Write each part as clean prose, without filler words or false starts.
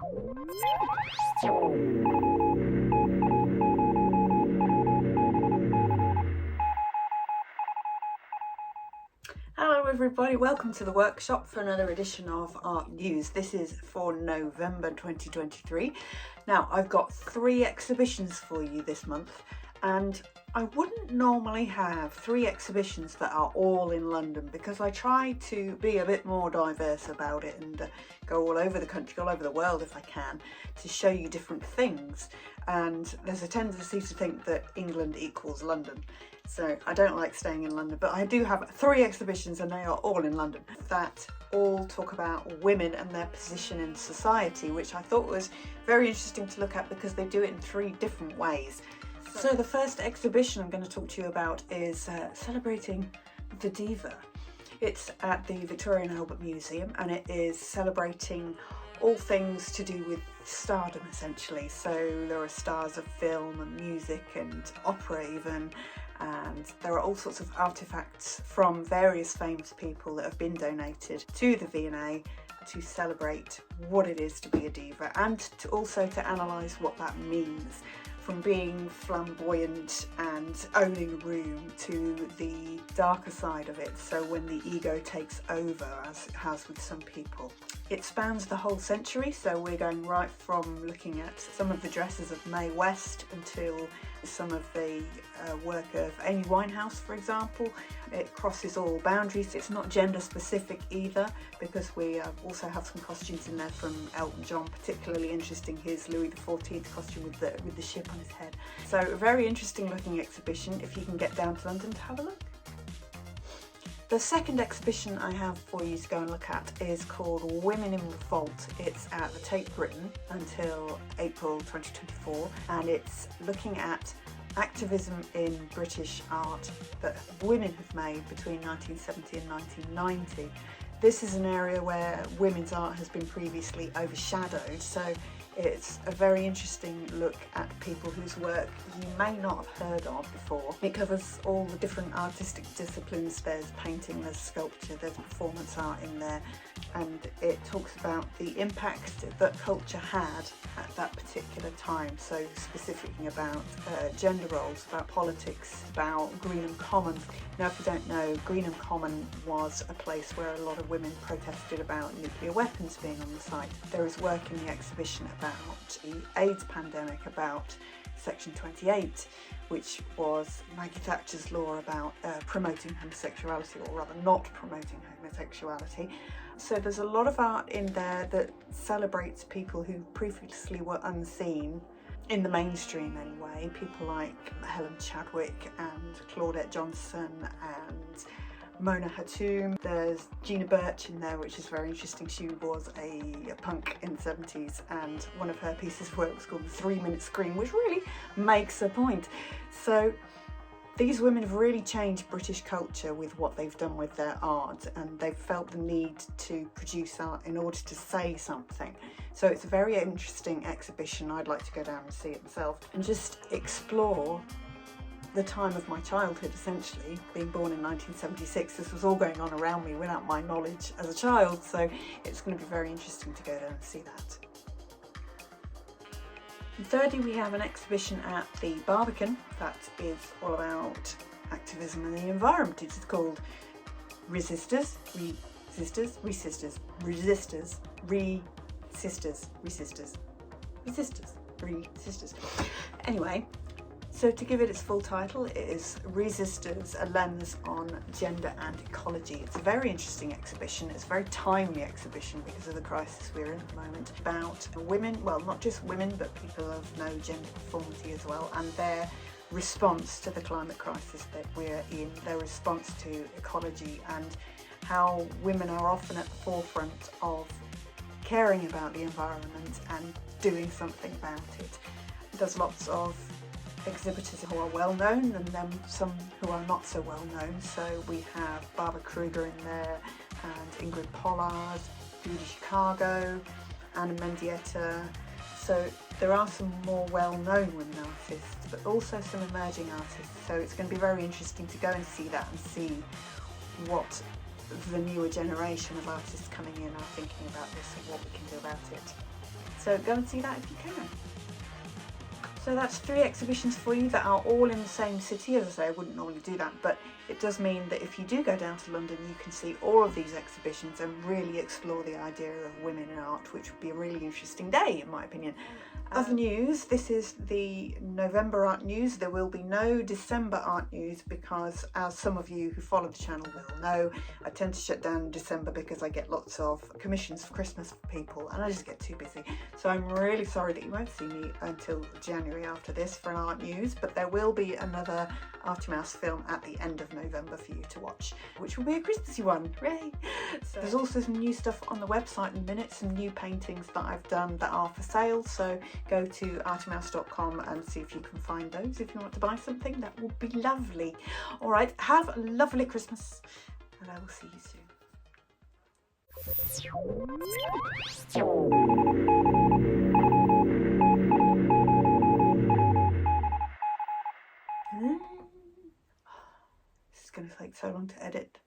Hello everybody, welcome to the workshop for another edition of Art News. This is for November 2023. Now I've got 3 exhibitions for you this month, and I wouldn't normally have 3 exhibitions that are all in London because I try to be a bit more diverse about it and go all over the country, all over the world if I can, to show you different things. And there's a tendency to think that England equals London. So I don't like staying in London, but I do have 3 exhibitions and they are all in London that all talk about women and their position in society, which I thought was very interesting to look at because they do it in 3 different ways. So the first exhibition I'm going to talk to you about is celebrating the diva. It's at the Victoria and Albert Museum and it is celebrating all things to do with stardom essentially. So there are stars of film and music and opera even, and there are all sorts of artifacts from various famous people that have been donated to the V&A to celebrate what it is to be a diva and to also to analyse what that means, from being flamboyant and owning a room to the darker side of it, so when the ego takes over, as it has with some people. It spans the whole century, so we're going right from looking at some of the dresses of Mae West until some of the work of Amy Winehouse, for example. It crosses all boundaries. It's not gender specific either, because we also have some costumes in there from Elton John, particularly interesting his Louis XIV costume with the ship on his head. So a very interesting looking exhibition if you can get down to London to have a look. The second exhibition I have for you to go and look at is called Women in Revolt. It's at the Tate Britain until April 2024, and it's looking at activism in British art that women have made between 1970 and 1990. This is an area where women's art has been previously overshadowed, so it's a very interesting look at people whose work you may not have heard of before. It covers all the different artistic disciplines. There's painting, there's sculpture, there's performance art in there, and it talks about the impact that culture had at that particular time, so specifically about gender roles, about politics, about Greenham Common. Now if you don't know, Greenham Common was a place where a lot of women protested about nuclear weapons being on the site. There is work in the exhibition about the AIDS pandemic, about Section 28, which was Maggie Thatcher's law about promoting homosexuality, or rather not promoting homosexuality. So there's a lot of art in there that celebrates people who previously were unseen, in the mainstream anyway, people like Helen Chadwick and Claudette Johnson and Mona Hatoum. There's Gina Birch in there, which is very interesting. She was a punk in the 70s, and one of her pieces of work was called The 3-Minute Scream, which really makes a point. So these women have really changed British culture with what they've done with their art, and they've felt the need to produce art in order to say something. So it's a very interesting exhibition. I'd like to go down and see it myself and just explore the time of my childhood, essentially, being born in 1976. This was all going on around me without my knowledge as a child, so it's going to be very interesting to go down and see that. And thirdly, we have an exhibition at the Barbican that is all about activism in the environment. It's called Resisters. Anyway, so to give it its full title, it is Resisters, a lens on gender and ecology. It's a very interesting exhibition. It's a very timely exhibition because of the crisis we're in at the moment, about women, well, not just women, but people of no gender conformity as well, and their response to the climate crisis that we're in, their response to ecology, and how women are often at the forefront of caring about the environment and doing something about it. There's lots of exhibitors who are well known and then some who are not so well known. So we have Barbara Kruger in there, and Ingrid Pollard, Judy Chicago, Anna Mendieta. So there are some more well-known women artists, but also some emerging artists. So it's going to be very interesting to go and see that and see what the newer generation of artists coming in are thinking about this and what we can do about it. So go and see that if you can. So that's 3 exhibitions for you that are all in the same city. As I say, I wouldn't normally do that, but it does mean that if you do go down to London, you can see all of these exhibitions and really explore the idea of women in art, which would be a really interesting day, in my opinion. Other news, this is the November art news. There will be no December art news because, as some of you who follow the channel will know, I tend to shut down in December because I get lots of commissions for Christmas for people and I just get too busy. So I'm really sorry that you won't see me until January after this for an art news, but there will be another Artie Mouse film at the end of November for you to watch, which will be a Christmassy one. Hooray! So there's also some new stuff on the website in a minute, some new paintings that I've done that are for sale, so go to artiemouse.com and see if you can find those. If you want to buy something, that would be lovely. All right, have a lovely Christmas and I will see you soon. This is going to take so long to edit.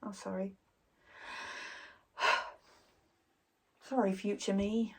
Oh, sorry. Sorry, future me.